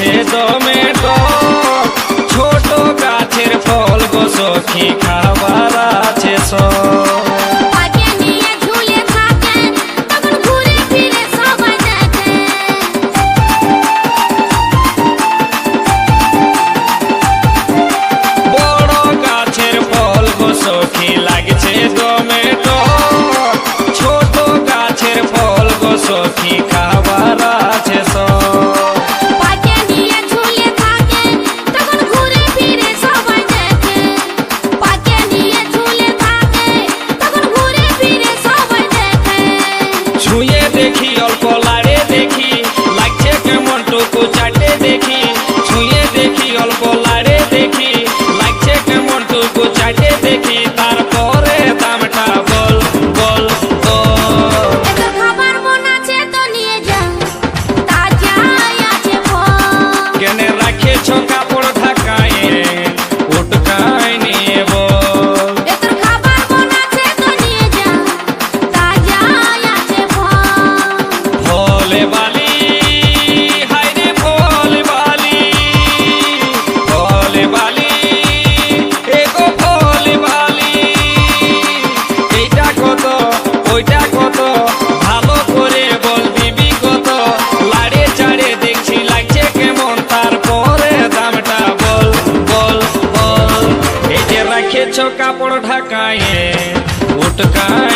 লাগছে টমেটো, ছোট গাছের ফল গো সখী খাবার আছে সব। বড় গাছের ফল গো সখী লাগছে টমেটো, ছোট গাছের ফল গো সখী খাবার আছে সব। ছুঁয়ে দেখি অল্প লাড়ে দেখি লাগছে কেমন টুকু চাটে দেখি, ছুঁয়ে দেখি অল্প লাড়ে দেখি লাগছে কেমন টুকু চাটে দেখি, তারপরে দামটা বল বল বল। কেনে রাখেছ কাপড় ঢাকায় উটকায় নিয়ে বল। ফলে বালি হাইরে ফলে বালি, ফলে বালি এগো ফলে বালি, এইটা কত ওইটা কত ভালো করে বল দিবি কত, লাড়ে চাড়ে দেখছি লাগছে কেমন, তারপরে দামটা বল বল বল। এই যে রাখেছ কাপড় ঢাকায় উটকায়